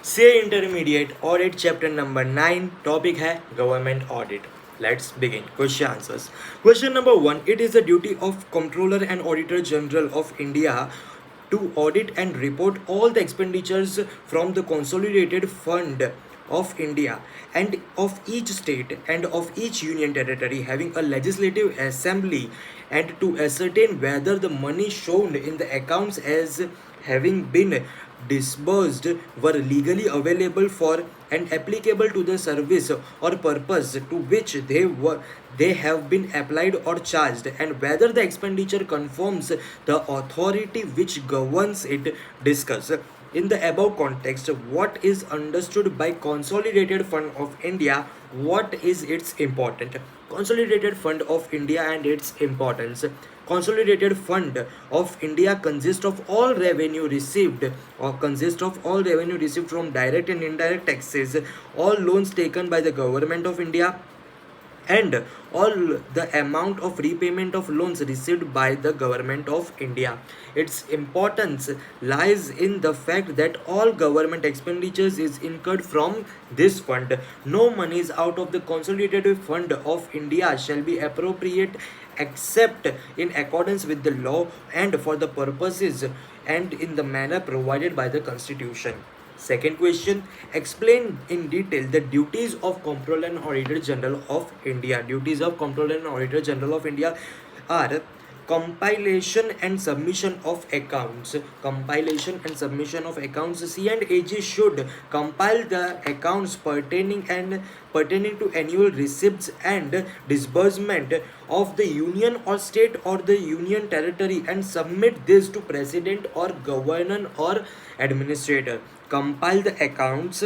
से intermediate audit chapter number 9 topic है government audit. Let's begin. Question answers. Question number 1. It is the duty of Comptroller and Auditor General of India to audit and report all the expenditures from the consolidated fund of India and of each state and of each union territory having a legislative assembly, and to ascertain whether the money shown in the accounts as having been disbursed were legally available for and applicable to the service or purpose to which they have been applied or charged, and whether the expenditure conforms the authority which governs it. Discuss in the above context what is understood by consolidated fund of India, what is its important. Consolidated fund of India and its importance. Consolidated fund of India consists of all revenue received from direct and indirect taxes, all loans taken by the government of India, and all the amount of repayment of loans received by the government of India. Its importance lies in the fact that all government expenditures is incurred from this fund. No monies out of the consolidated fund of India shall be appropriate except in accordance with the law and for the purposes and in the manner provided by the Constitution. Second question, explain in detail the duties of Comptroller and Auditor General of India. Duties of Comptroller and Auditor General of India are compilation and submission of accounts. Compilation and submission of accounts. C and AG should compile the accounts pertaining to annual receipts and disbursement of the union or state or the union territory and submit this to president or governor or administrator. Compile the accounts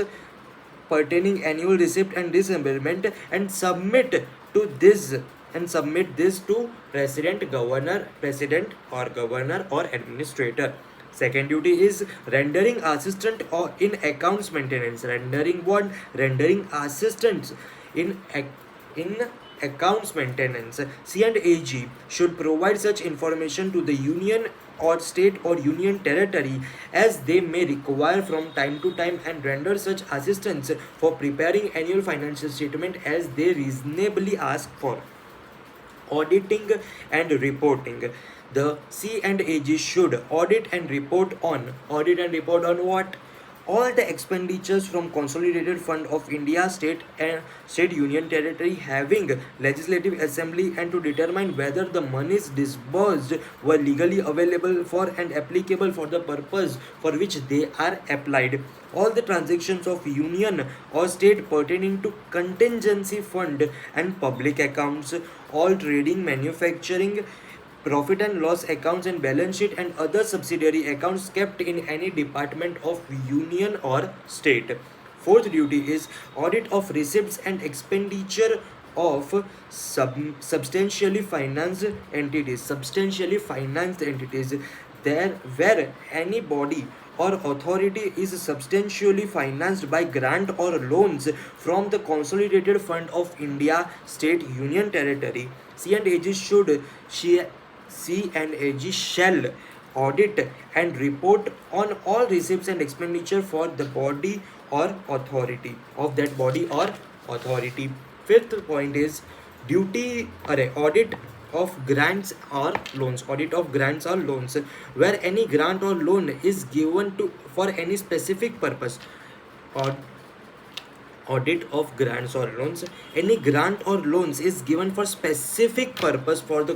pertaining annual receipt and disbursement and submit this to president or governor or administrator. Second duty is rendering assistance or in accounts maintenance. Rendering assistance in accounts maintenance. C and AG should provide such information to the union or state or union territory as they may require from time to time, and render such assistance for preparing annual financial statement as they reasonably ask for. Auditing and reporting. The C and AG should audit and report on what? All the expenditures from consolidated fund of India, state and state union territory having legislative assembly, and to determine whether the monies disbursed were legally available for and applicable for the purpose for which they are applied. All the transactions of union or state pertaining to contingency fund and public accounts, all trading, manufacturing, profit and loss accounts and balance sheet, and other subsidiary accounts kept in any department of union or state. Fourth duty is audit of receipts and expenditure of substantially financed entities. There where any body or authority is substantially financed by grant or loans from the consolidated fund of India, state, union territory. C and AG shall audit and report on all receipts and expenditure for the body or authority of that body or authority. Fifth point is audit of grants or loans. Audit of grants or loans, where any grant or loan is given to for any specific purpose. Audit of grants or loans. Any grant or loans is given for specific purpose from the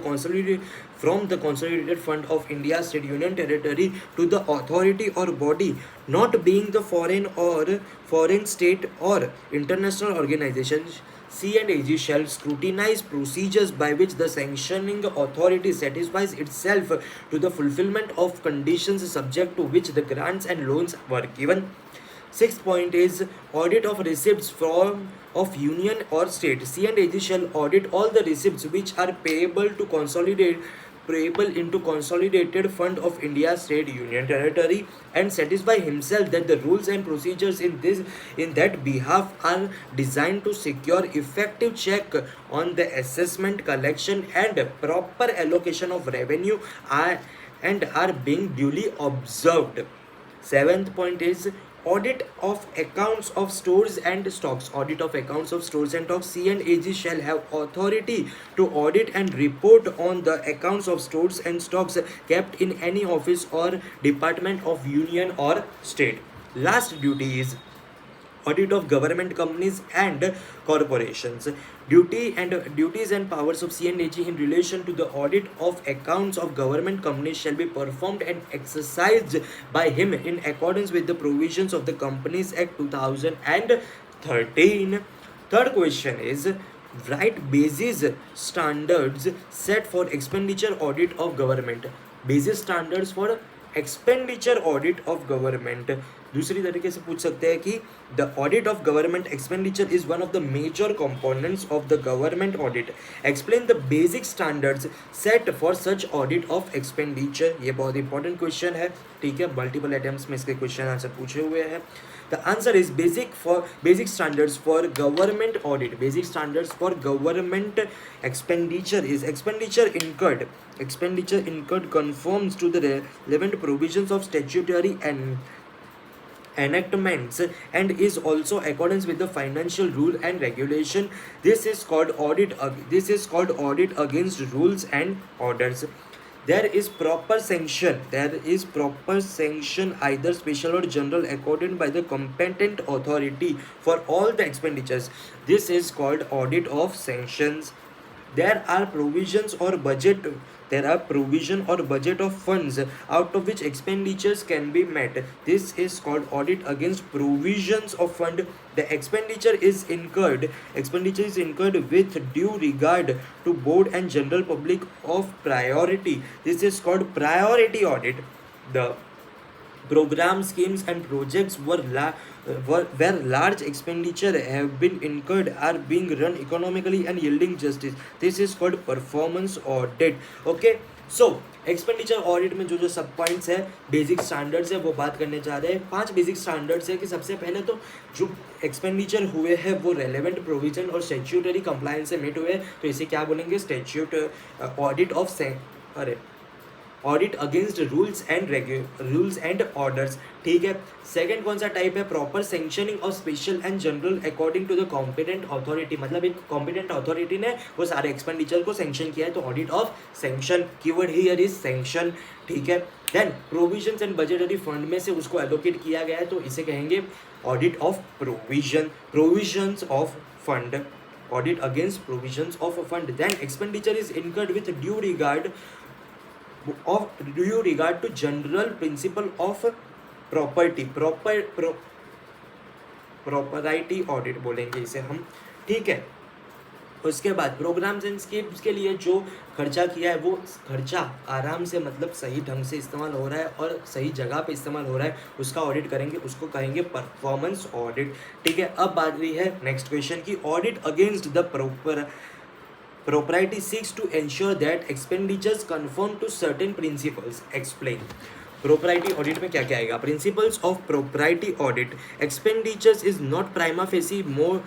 consolidated fund of India, state, union territory to the authority or body, not being the foreign state or international organization. C and AG shall scrutinize procedures by which the sanctioning authority satisfies itself to the fulfillment of conditions subject to which the grants and loans were given. Sixth point is audit of receipts of union or state. C and AG shall audit all the receipts which are payable into consolidated fund of India, state, union territory, and satisfy himself that the rules and procedures in that behalf are designed to secure effective check on the assessment, collection, and proper allocation of revenue are being duly observed. Seventh point is Audit of accounts of stores and stocks. Audit of accounts of stores and stocks. C&AG shall have authority to audit and report on the accounts of stores and stocks kept in any office or department of union or state. Last duty is audit of government companies and corporations. Duties and powers of C&AG in relation to the audit of accounts of government companies shall be performed and exercised by him in accordance with the provisions of the Companies Act 2013. Third question is, write basis standards set for expenditure audit of government. Basis standards for expenditure audit of government. दूसरी तरीके से पूछ सकते हैं कि the audit of government expenditure is one of the major components of the government audit. Explain the basic standards set for such audit of expenditure. ये बहुत important question है, ठीक है, मल्टीपल अटेम्प्ट्स में इसके क्वेश्चन आंसर पूछे हुए हैं. The answer is basic standards for government audit. Basic standards for government expenditure is expenditure incurred conforms to the relevant provisions of statutory and enactments and is also accordance with the financial rule and regulation. This is called audit against rules and orders. There is proper sanction either special or general accorded by the competent authority for all the expenditures. This is called audit of sanctions. There are provision or budget of funds out of which expenditures can be met. This is called audit against provisions of fund. The expenditure is incurred with due regard to board and general public of priority. This is called priority audit. The program, schemes and projects where large expenditure have been incurred are being run economically and yielding justice. This is called performance audit. Okay, so expenditure audit में जो सब points है, basic standards है, वो बात करने जा रहे हैं. 5 बेसिक स्टैंडर्ड्स है कि सबसे पहले तो जो एक्सपेंडिचर हुए हैं वो रेलेवेंट प्रोविजन और स्टैट्यूटरी कंप्लायंस से मेट हुए, तो इसे क्या बोलेंगे, statute audit against rules and orders. ठीक है. सेकंड कौन सा टाइप है, proper sanctioning of special and general according to the competent authority. मतलब एक कॉम्पिटेंट अथॉरिटी ने वो सारे एक्सपेंडिचर को सैंक्शन किया है, तो audit of sanction. Keyword here is sanction. ठीक है. Then provisions and budgetary fund में से उसको एलोकेट किया गया है, तो इसे कहेंगे audit of provisions of fund, audit against provisions of fund. Then expenditure is incurred with due regard to general principle of propriety audit बोलेंगे इसे हम. ठीक है. उसके बाद प्रोग्राम्स एंड स्कीम्स के लिए जो खर्चा किया है वो खर्चा आराम से मतलब सही ढंग से इस्तेमाल हो रहा है और सही जगह पे इस्तेमाल हो रहा है, उसका ऑडिट करेंगे, उसको कहेंगे परफॉर्मेंस ऑडिट. ठीक है. अब बात रही है नेक्स्ट क्वेश्चन की, audit against the propriety seeks to ensure that expenditures conform to certain principles. Explain. Propriety audit में क्या क्या आएगा, principles of propriety audit. Expenditures is not prima facie more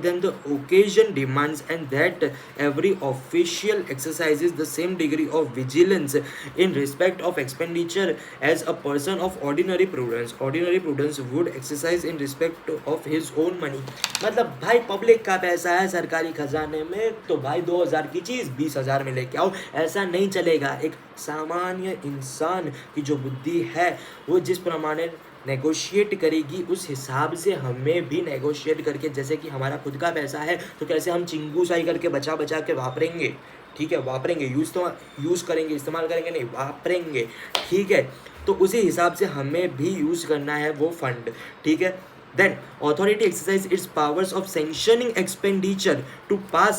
than the occasion demands, and that every official exercises the same degree of vigilance in respect of expenditure as a person of ordinary prudence would exercise in respect of his own money. मतलब भाई public का पैसा है सरकारी खजाने में, तो भाई 2000 की चीज़ 20,000 में लेके आओ, ऐसा नहीं चलेगा. एक सामान्य इंसान की जो बुद्धि है वो जिस प्रमाणे नेगोशिएट करेगी उस हिसाब से हमें भी नेगोशिएट करके, जैसे कि हमारा खुद का पैसा है तो कैसे हम चिंगूसाई करके बचा के वापरेंगे. ठीक है. वापरेंगे, यूज़ करेंगे, इस्तेमाल करेंगे नहीं, वापरेंगे. ठीक है. तो उसी हिसाब से हमें भी यूज़ करना है वो फंड. ठीक है. Then authority exercise its powers of sanctioning expenditure to pass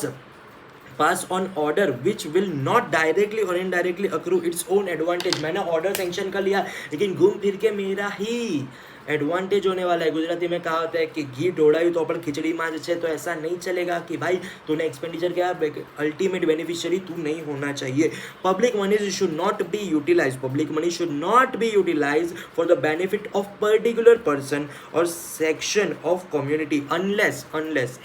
on order which will not directly or indirectly accrue its own advantage. मैंने ऑर्डर सेंक्शन कर लिया लेकिन घूम फिर के मेरा ही एडवांटेज होने वाला है. गुजराती में कहा होता है कि घी ढोड़ाई तो अपन खिचड़ी मांझ छे, तो ऐसा नहीं चलेगा कि भाई तूने एक्सपेंडिचर किया, अल्टीमेट बेनिफिशियरी तू नहीं होना चाहिए. Public money should not be utilise for the benefit of particular person और section of community unless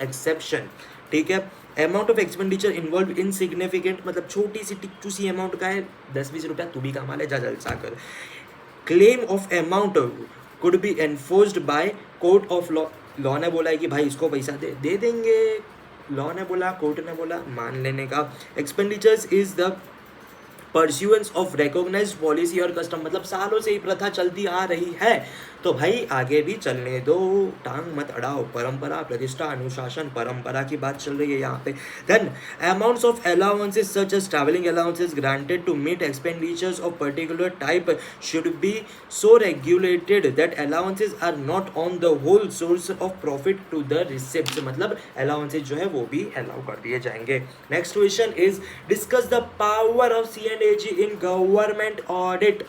exception. ठीक है. Amount of expenditure involve insignificant, मतलब छोटी सी टिक्टू सी अमाउंट का है, 10-20 रुपया तू भी कमा ले, जा जलसा कर. Claim of amount could be enforced by court of law. Law ने बोला है कि भाई इसको पैसा दे देंगे, लॉ ने बोला, कोर्ट ने बोला, मान लेने का. Expenditures is the pursuance of recognised policy और कस्टम, मतलब सालों से ही प्रथा चलती आ रही है, तो भाई आगे भी चलने दो, टांग मत अड़ाओ. परंपरा, प्रतिष्ठा, अनुशासन, परंपरा की बात चल रही है यहाँ पे. Then amounts of allowances such as travelling allowances granted to meet expenditures of particular type should be so regulated that allowances are not on the whole source of profit to the receipts, मतलब allowances जो है वो भी allow कर दिए जाएंगे. Next question is discuss the power of C&AG in government audit.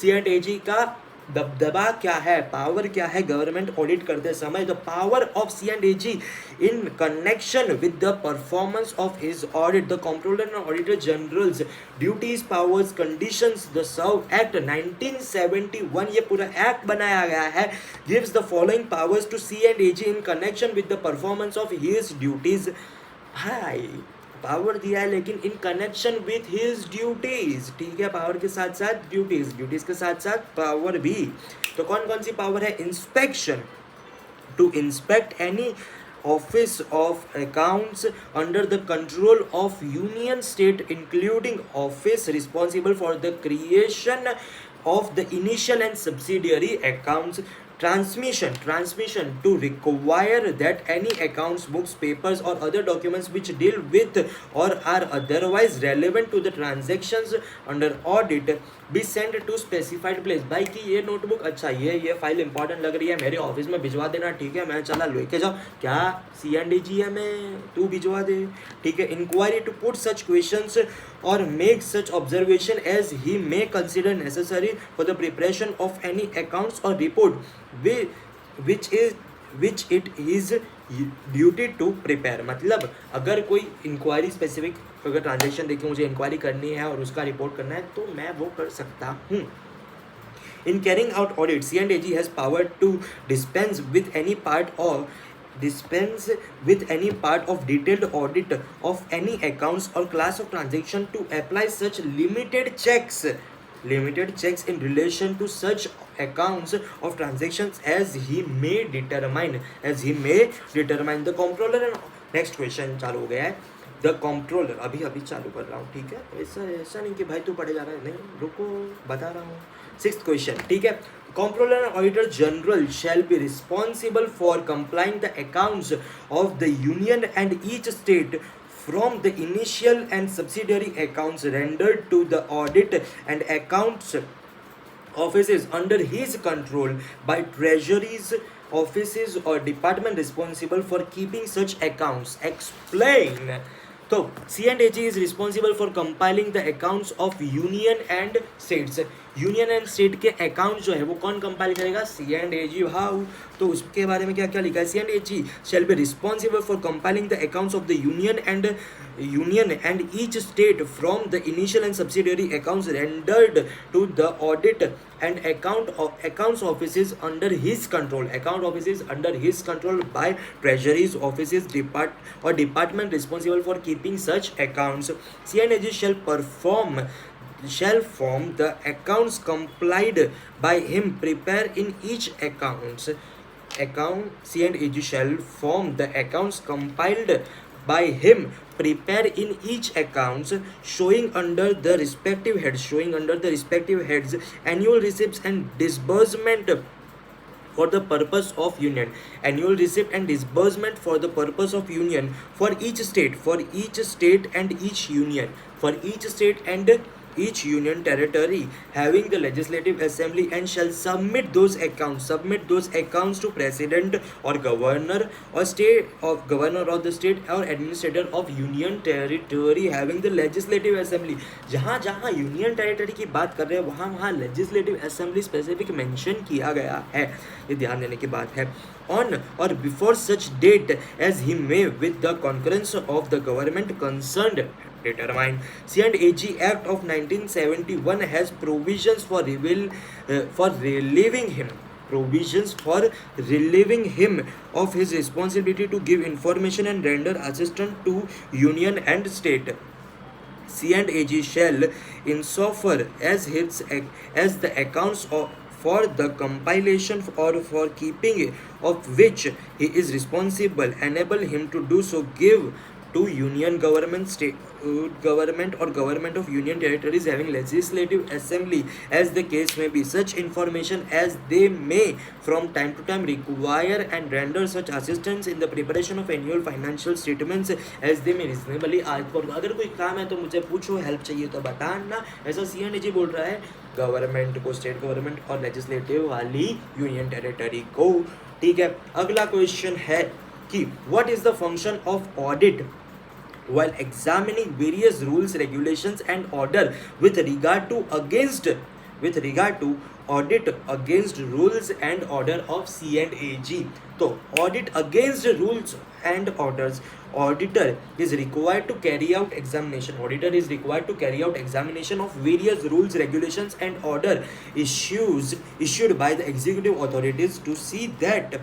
C&AG का दबदबा क्या है, पावर क्या है गवर्नमेंट ऑडिट करते समय. The power of C&AG in connection with the performance of his audit. The controller and auditor generals duties, powers, conditions. The service act 1971, ये पूरा एक्ट बनाया गया है, gives the following powers to C&AG in connection with the performance of his duties. भाई power दिया है लेकिन in connection with his duties, ठीक है, पावर के साथ साथ ड्यूटीज, ड्यूटीज के साथ साथ पावर भी. तो कौन कौन सी पावर है? Inspection, to inspect any office of accounts under the control of union state, including office responsible for the creation of the initial and subsidiary accounts. Transmission to require that any accounts, books, papers or other documents which deal with or are otherwise relevant to the transactions under audit be sent to specified place. भाई कि ये notebook, अच्छा ये file important लग रही है, मेरे office में भिजवा देना, ठीक है, मैं चला लेके जाओ, क्या C&AG है, मैं तू भिजवा दे, ठीक है. Inquiry to put such questions or make such observation as he may consider necessary for the preparation of any accounts or report which it is duty to prepare. मतलब अगर कोई इंक्वायरी स्पेसिफिक अगर ट्रांजेक्शन देखिए मुझे inquiry करनी है और उसका रिपोर्ट करना है तो मैं वो कर सकता हूँ. In carrying out audit, C&AG has power to dispense with any part of detailed audit of any accounts or class of transaction, to apply such limited checks in relation to such accounts of transactions as he may determine. The comptroller and next question चालू हो गया है. The controller, अभी चालू कर रहा हूँ, ठीक है, ऐसा नहीं कि भाई तू पढ़े जा रहा है, नहीं रुको बता रहा हूँ. 6th क्वेश्चन, ठीक है. Comptroller and Auditor General shall be responsible for complying the accounts of the Union and each state from the initial and subsidiary accounts rendered to the audit and accounts offices under his control by treasuries offices or department responsible for keeping such accounts. Explain. तो C&AG is responsible for compiling the accounts of union and states. Union and state के account जो है वो कौन compile करेगा? C&AG. How? तो उसके बारे में क्या क्या लिखा है? C&AG shall be responsible for compiling the accounts of the union and each state from the initial and subsidiary accounts rendered to the audit and accounts offices under his control. Account offices under his control by treasuries offices department responsible for keeping such accounts. C&AG shall form the accounts complied by him, prepare in each C&AG shall form the accounts compiled by him, prepare in each accounts showing under the respective heads annual receipts and disbursement for the purpose of union, annual receipt and disbursement for the purpose of union for each state and each union territory having the legislative assembly, and shall submit those accounts to president or governor of the state or administrator of union territory having the legislative assembly. जहाँ जहाँ union territory की बात कर रहे हैं वहाँ legislative assembly specific mention किया गया है, ये ध्यान देने की बात है. On or before such date as he may, with the concurrence of the government concerned, determine. C&AG Act of 1971 has provisions for relieving him of his responsibility to give information and render assistance to union and state. C&AG shall, insofar as the accounts for the compilation or for keeping of which he is responsible, enable him to do so, give to union government, state government or government of union territories having legislative assembly as the case may be, such information as they may from time to time require, and render such assistance in the preparation of annual financial statements as they may reasonably ask for. अगर कोई काम है तो मुझे पूछो, help चाहिए तो बताना, ऐसा सीएनजी बोल रहा है गवर्नमेंट को, स्टेट गवर्नमेंट और लेजिस्लेटिव वाली यूनियन टेरिटरी को। ठीक है, अगला क्वेश्चन है कि what is the function of audit while examining various rules, regulations and order with regard to audit against rules and order of C&AG. तो audit against rules and orders, auditor is required to carry out examination of various rules, regulations and order issued by the executive authorities to see that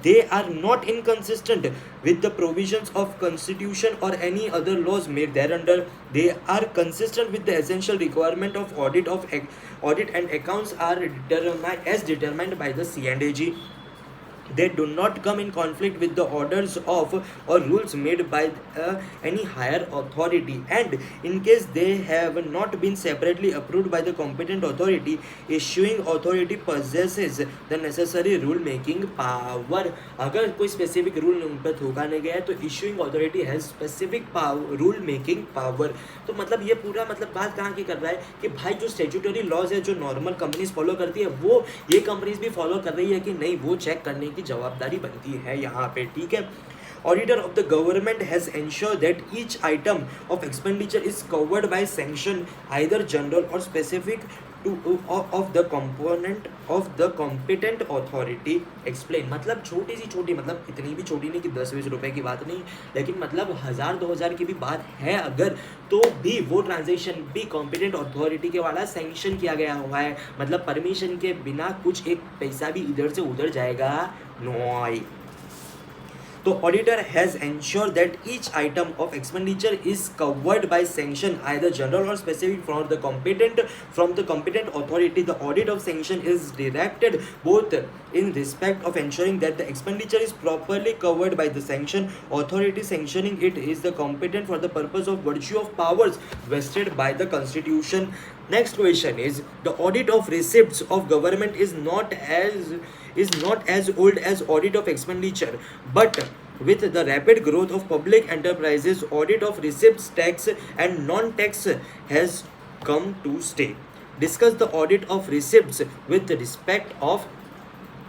they are not inconsistent with the provisions of constitution or any other laws made thereunder. They are consistent with the essential requirement of audit and accounts are determined by the C&AG. They do not come in conflict with the orders of or rules made by any higher authority, and in case they have not been separately approved by the competent authority, issuing authority possesses the necessary rule making power. अगर कोई specific rule उन पर थोपने गया है तो issuing authority has specific power, rule making power. तो मतलब ये पूरा मतलब बात कहाँ की कर रहा है कि भाई जो स्टेचुटरी लॉज है जो नॉर्मल कंपनीज फॉलो करती है वो ये कंपनीज भी फॉलो कर रही है कि नहीं, वो चेक करने की जवाबदारी बनती है यहाँ पे। ठीक है, auditor of the government has ensured that each item of expenditure is covered by sanction either general or specific to of the component of the competent authority. Explain मतलब छोटी सी छोटी, मतलब इतनी भी छोटी नहीं कि 10-20 रुपए की बात नहीं, लेकिन मतलब 1000-2000 की भी बात है अगर, तो भी वो ट्रांजेक्शन भी कॉम्पिटेंट अथॉरिटी के वाला सैंक्शन किया गया हुआ है, मतलब परमिशन के बिना कुछ एक पैसा भी इधर से उधर जाएगा नहीं। तो auditor has ensured that each item of expenditure is covered by sanction either general or specific from the competent authority. The audit of sanction is directed both in respect of ensuring that the expenditure is properly covered by the sanction authority sanctioning it is the competent for the purpose of virtue of powers vested by the constitution. Next question is, the audit of receipts of government is not as old as audit of expenditure, but with the rapid growth of public enterprises, audit of receipts, tax and non-tax has come to stay. Discuss the audit of receipts with respect of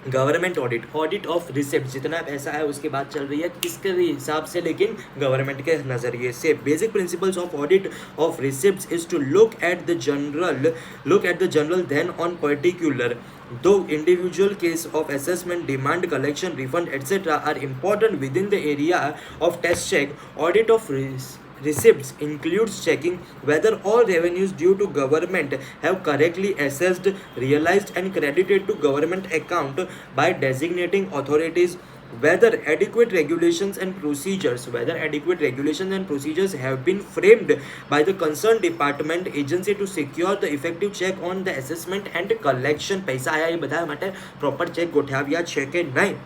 government audit of receipt, जितना पैसा है उसके बाद चल रही है किसके हिसाब से, लेकिन गवर्नमेंट के नज़रिए से। Basic principles of audit of receipts is to look at the general then on particular, though individual case of assessment, demand, collection, refund etc. are important within the area of test check. Audit of receipts includes checking whether all revenues due to government have correctly assessed, realized and credited to government account by designating authorities, whether adequate regulations and procedures have been framed by the concerned department agency to secure the effective check on the assessment and collection. पैसा आया ये बताया માટે proper check गोठाव्या છે કે નહીં,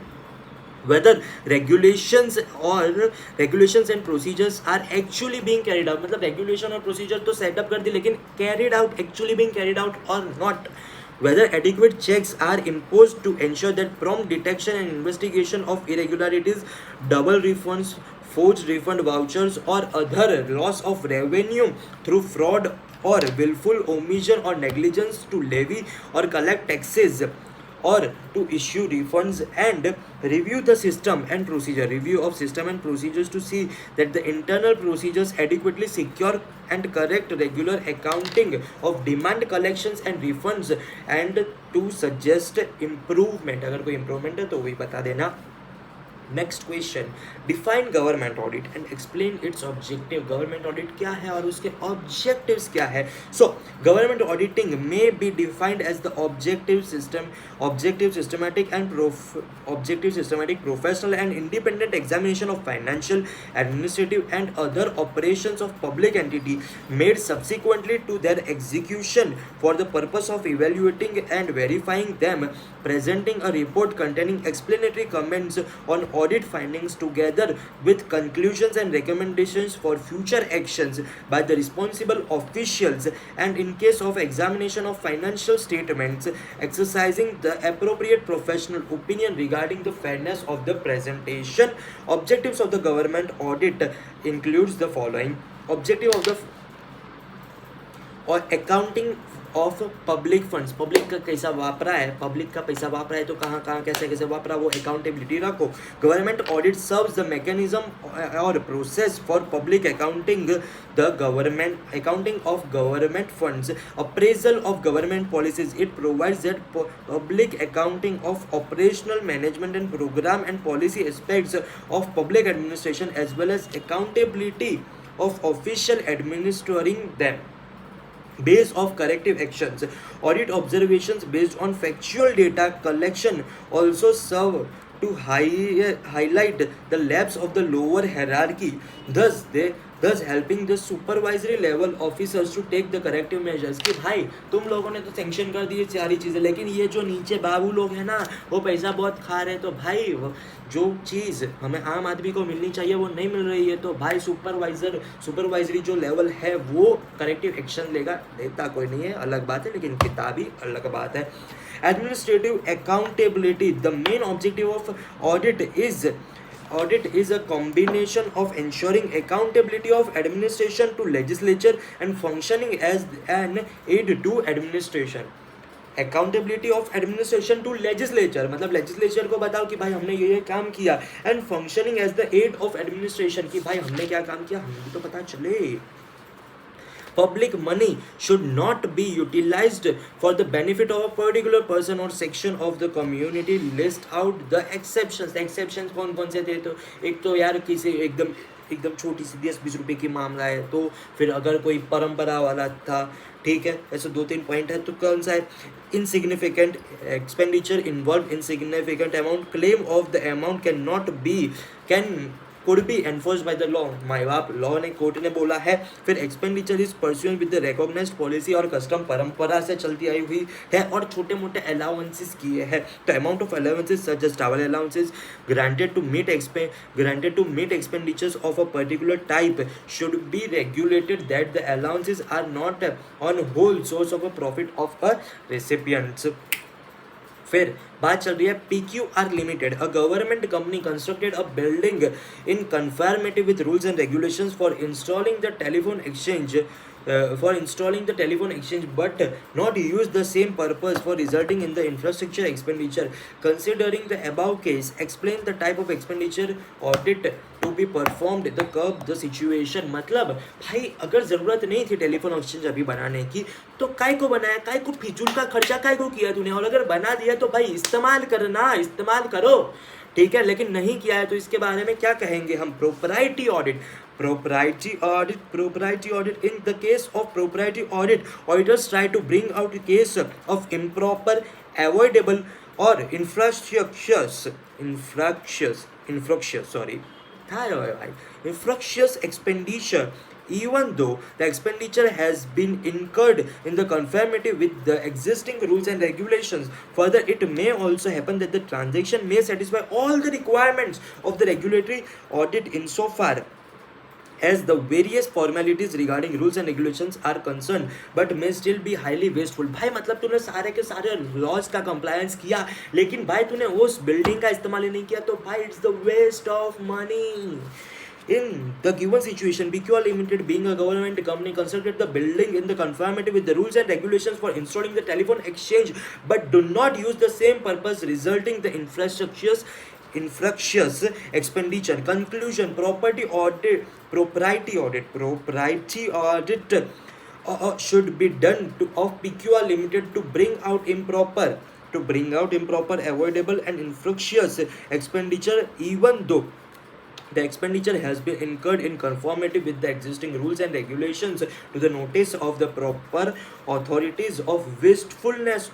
whether regulations and procedures are actually being carried out, मतलब regulation और procedure तो set up कर दी लेकिन actually being carried out or not, whether adequate checks are imposed to ensure that prompt detection and investigation of irregularities, double refunds, forged refund vouchers or other loss of revenue through fraud or willful omission or negligence to levy or collect taxes or to issue refunds, and review of system and procedures to see that the internal procedures adequately secure and correct regular accounting of demand, collections and refunds, and to suggest improvement. अगर कोई improvement है तो वही बता देना। Next question, define government audit and explain its objective. Government audit क्या है और उसके ऑब्जेक्टिव्स क्या है? So government auditing may be defined as the objective systematic professional and independent examination of financial, administrative and other operations of public entity made subsequently to their execution for the purpose of evaluating and verifying them, presenting a report containing explanatory comments on audit findings together with conclusions and recommendations for future actions by the responsible officials, and in case of examination of financial statements, exercising the appropriate professional opinion regarding the fairness of the presentation. Objectives of the government audit includes the following. Objective of the और accounting of public funds, public का कैसा वापरा है, public का पैसा वापरा है तो कहाँ कहाँ कैसे कैसे वापरा, वो अकाउंटेबिलिटी रखो. Government audit serves the mechanism और process for public accounting the government accounting of government funds, appraisal of government policies. It provides that public accounting of operational management and program and policy aspects of public administration, as well as accountability of official administering them. Base of corrective actions. Audit observations based on factual data collection also serve to highlight the lapse of the lower hierarchy, thus helping the supervisory level officers to take the corrective measures. कि भाई तुम लोगों ने तो sanction कर दिए सारी चीज़ें, लेकिन ये जो नीचे बाबू लोग हैं ना वो पैसा बहुत खा रहे हैं, तो भाई जो चीज़ हमें आम आदमी को मिलनी चाहिए वो नहीं मिल रही है, तो भाई सुपरवाइजरी जो लेवल है वो करेक्टिव एक्शन लेगा. देता कोई नहीं है, अलग बात है, लेकिन किताबी अलग बात है. Administrative accountability. The main objective of audit is a combination of ensuring accountability of administration to legislature and functioning as an aid to administration. Accountability of administration to legislature, मतलब लेजिस्लेचर को बताओ कि भाई हमने ये काम किया, and functioning as the aid of administration कि भाई हमने क्या काम किया हमें तो पता चले. Public money should not be utilized for the benefit of a particular person or section of the community. List out the exceptions. Exceptions कौन कौन से थे? तो एक तो यार किसी एकदम छोटी सी 10-20 रुपए की मामला है, तो फिर अगर कोई परंपरा वाला था, ठीक है, ऐसे 2-3 पॉइंट है, तो कौन सा है? Insignificant expenditure involve insignificant amount, claim of the amount can could be enforced by the law. माई बाप लॉ ने कोर्ट ने बोला है. फिर expenditure is pursuing with the recognised policy और कस्टम परंपरा से चलती आई हुई है, और छोटे मोटे अलाउंसेस किए हैं. तो amount of allowances such as travel allowances granted to meet expenditures of a particular type should be regulated, that the allowances are not on whole source of a profit of a recipients. फिर बात चल रही है PQR limited. A government company constructed a building in conformity with rules and regulations for installing the telephone exchange but not use the same purpose for resulting in the infrastructure expenditure. Considering the above case, explain the type of expenditure audit to be performed, the curb the situation. मतलब भाई अगर ज़रूरत नहीं थी telephone exchange अभी बनाने की, तो काय को बनाया, काय को फिजूल का खर्चा काय को किया तूने, और अगर बना दिया तो भाई इस्तेमाल करो, ठीक है, लेकिन नहीं किया है तो इसके बारे में क्या कहेंगे हम? Propriety audit. In the case of propriety audit, auditors try to bring out a case of improper, avoidable or infructuous expenditure, even though the expenditure has been incurred in the conformity with the existing rules and regulations. Further, it may also happen that the transaction may satisfy all the requirements of the regulatory audit insofar as the various formalities regarding rules and regulations are concerned, but may still be highly wasteful. भाई मतलब तूने सारे के सारे laws का compliance किया, लेकिन भाई तूने उस बिल्डिंग का इस्तेमाल ही नहीं किया, तो भाई it's the waste of money. In the given situation, PQR Limited, being a government company, constructed the building in the conformity with the rules and regulations for installing the telephone exchange, but do not use the same purpose, resulting the infructuous expenditure. Conclusion: propriety audit should be done of PQR Limited to bring out improper, to bring out improper, avoidable and infructuous expenditure even though the expenditure has been incurred in conformity with the existing rules and regulations to the notice of the proper authorities of wastefulness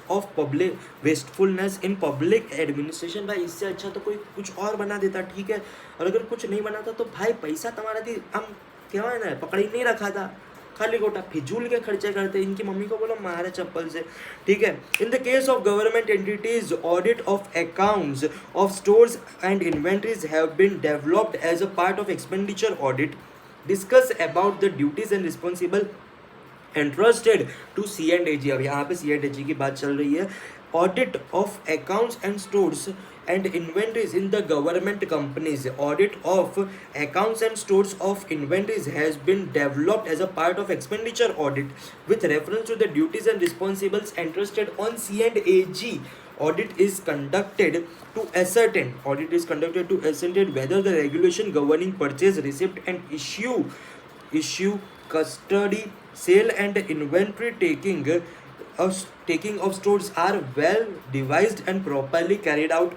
in public administration। भाई इससे अच्छा तो कोई कुछ और बना देता, ठीक है, और अगर कुछ नहीं बनाता तो भाई पैसा तुम्हारा थी हम क्या है ना पकड़ ही नहीं रखा था, खाली गोटा फिजूल के खर्चे करते। इनकी मम्मी को बोलो मारे चप्पल से, ठीक है। In the case of government entities audit of accounts of stores and inventories have been developed as a part of expenditure audit. Discuss about the duties and responsible entrusted to C&AG। अब यहाँ पे C&AG की बात चल रही है। Audit of accounts and stores and inventories in the government companies. Audit of accounts and stores of inventories has been developed as a part of expenditure audit with reference to the duties and responsibilities entrusted on C&AG. Audit is conducted to ascertain whether the regulation governing purchase, receipt and issue custody, sale and inventory taking of stores are well devised and properly carried out.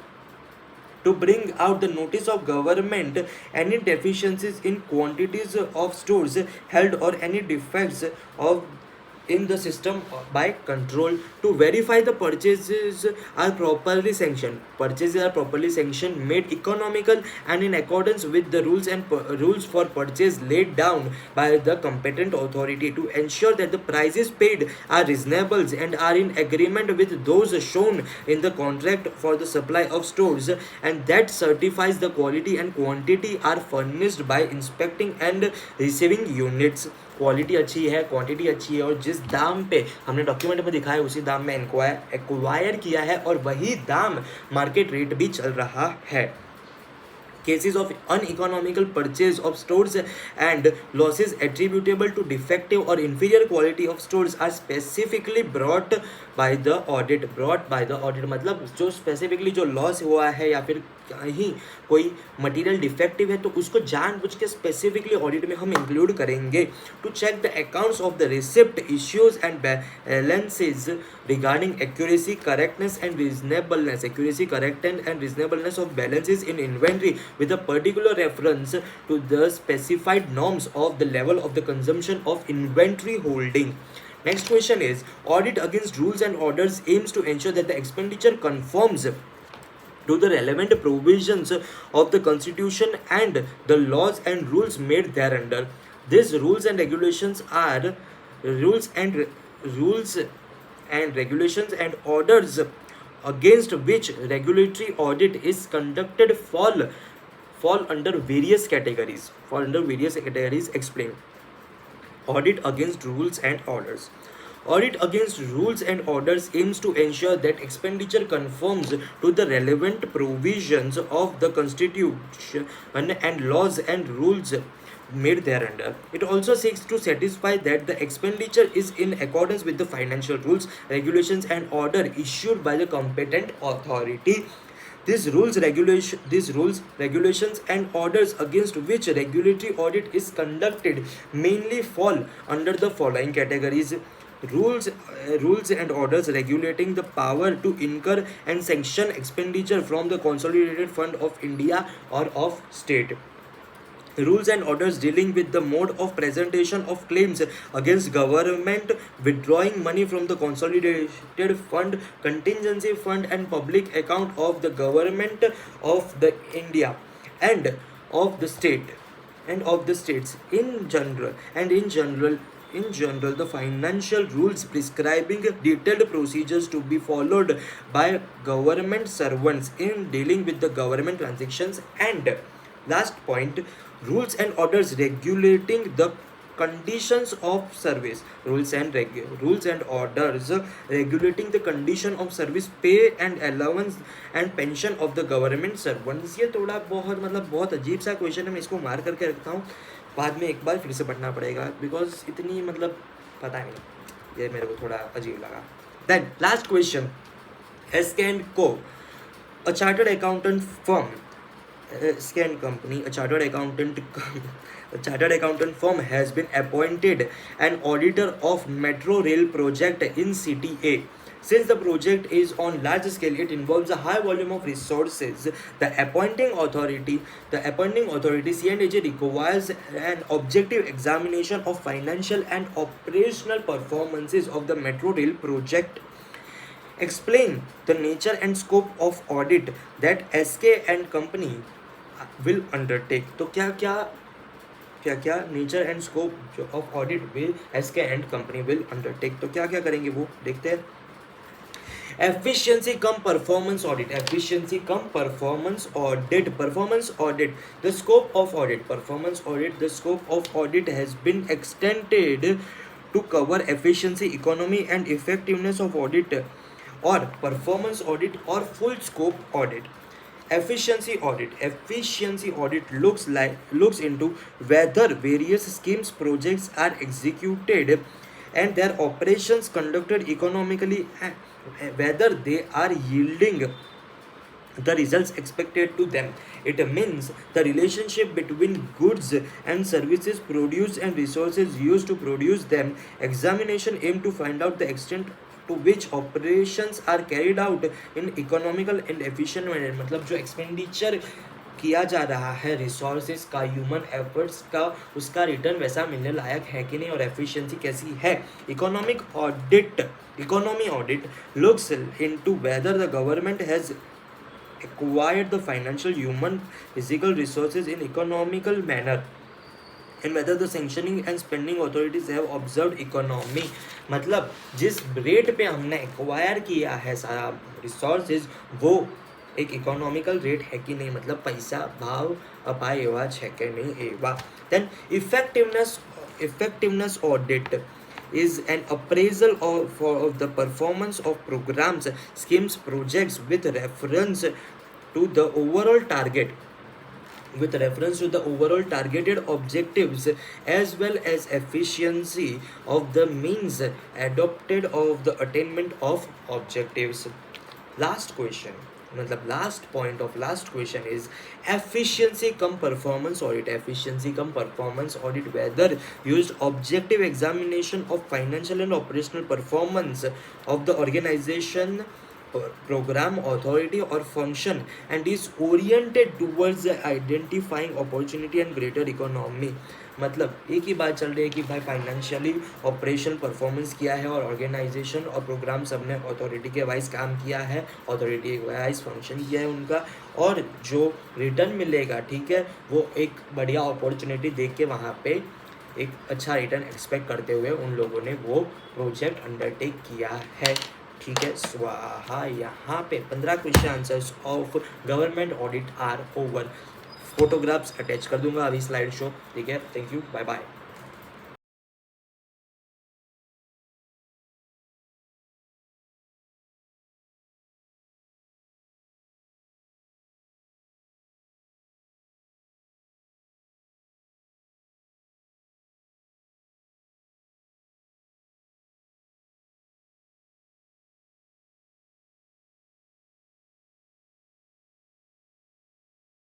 To bring out the notice of government any deficiencies in quantities of stores held or any defects of in the system by control. To verify the purchases are properly sanctioned, made economical and in accordance with the rules for purchase laid down by the competent authority, to ensure that the prices paid are reasonable and are in agreement with those shown in the contract for the supply of stores, and that certifies the quality and quantity are furnished by inspecting and receiving units। Quality अच्छी है, quantity अच्छी है और जिस दाम पे हमने document में दिखाया उसी दाम में एक्वायर किया है और वही दाम मार्केट रेट भी चल रहा है। Cases of uneconomical purchase of stores and losses attributable to defective or inferior quality of stores are specifically brought by the audit। मतलब जो स्पेसिफिकली जो लॉस हुआ है या फिर कहीं कोई मटेरियल डिफेक्टिव है तो उसको जानबूझ के स्पेसिफिकली ऑडिट में हम इंक्लूड करेंगे। To check the accounts of the receipt issues and balances regarding accuracy, correctness and reasonableness of balances in inventory with a particular reference to the specified norms of the level of the consumption of inventory holding। Next question is, audit against rules and orders aims to ensure that the expenditure conforms to the relevant provisions of the constitution and the laws and rules made thereunder। These rules and regulations and orders against which regulatory audit is conducted fall under various categories। Explain। Audit against rules and orders aims to ensure that expenditure conforms to the relevant provisions of the constitution and laws and rules made thereunder। It also seeks to satisfy that the expenditure is in accordance with the financial rules, regulations and order issued by the competent authority। These rules, regulations and orders against which regulatory audit is conducted mainly fall under the following categories: rules and orders regulating the power to incur and sanction expenditure from the consolidated fund of India or of state; rules and orders dealing with the mode of presentation of claims against government, withdrawing money from the consolidated fund, contingency fund and public account of the government of the India and of the states in general, the financial rules prescribing detailed procedures to be followed by government servants in dealing with the government transactions; and last point, rules and orders regulating the conditions of service, rules and orders regulating the condition of service, pay and allowance and pension of the government servants। ये थोड़ा बहुत मतलब बहुत अजीब सा question है, मैं इसको मार करके रखता हूँ, बाद में एक बार फिर से पढ़ना पड़ेगा बिकॉज इतनी मतलब पता नहीं, ये मेरे को थोड़ा अजीब लगा। Then last question, SK&Co, a chartered accountant firm, SK company, a chartered accountant firm has been appointed an auditor of metro rail project in City A Since the project is on large scale, it involves a high volume of resources. The appointing authority C&AG requires an objective examination of financial and operational performances of the metro rail project. Explain the nature and scope of audit that SK and company will undertake. तो क्या क्या क्या क्या nature and scope of audit will SK and company will undertake, तो क्या क्या करेंगे वो देखते हैं. Efficiency come performance audit. Efficiency come performance audit. Performance audit. The scope of audit. Performance audit. The scope of audit has been extended to cover efficiency, economy, and effectiveness of audit, or performance audit, or full scope audit. Efficiency audit. Efficiency audit looks into whether various schemes projects are executed and their operations conducted economically, and whether they are yielding the results expected to them. It means the relationship between goods and services produced and resources used to produce them. Examination aim to find out the extent to which operations are carried out in economical and efficient manner. मतलब जो expenditure किया जा रहा है resources का, human efforts का, उसका return वैसा मिलने लायक है कि नहीं, और एफिशिएंसी कैसी है. Economy audit looks into whether the government has acquired the financial, human, physical resources in economical manner, and whether the sanctioning and spending authorities have observed economy. मतलब जिस रेट पे हमने एक्वायर किया है सारा रिसोर्सेज वो एक इकोनॉमिकल रेट है कि नहीं, मतलब पैसा भाव अपाय एवा है कि नहीं एवा. Then effectiveness audit is an appraisal of the performance of programs, schemes, projects with reference to the overall targeted objectives, as well as efficiency of the means adopted of the attainment of objectives. Last question, मतलब last point of last question is efficiency come performance audit. Efficiency come performance audit whether used objective examination of financial and operational performance of the organization, program, authority or function, and is oriented towards identifying opportunity and greater economy. मतलब एक ही बात चल रही है कि भाई financially operation performance किया है और ऑर्गेनाइजेशन और प्रोग्राम सब ने अथॉरिटी के वाइज काम किया है, अथॉरिटी के वाइज फंक्शन किया है उनका, और जो रिटर्न मिलेगा ठीक है वो एक बढ़िया अपॉर्चुनिटी देख के वहाँ पे एक अच्छा रिटर्न एक्सपेक्ट करते हुए उन लोगों ने वो प्रोजेक्ट अंडरटेक किया है. ठीक है, स्वाहा. यहाँ पे 15 question answers of government audit are over. Photographs attach कर दूंगा अभी स्लाइड शो. ठीक है, थैंक यू, बाय बाय.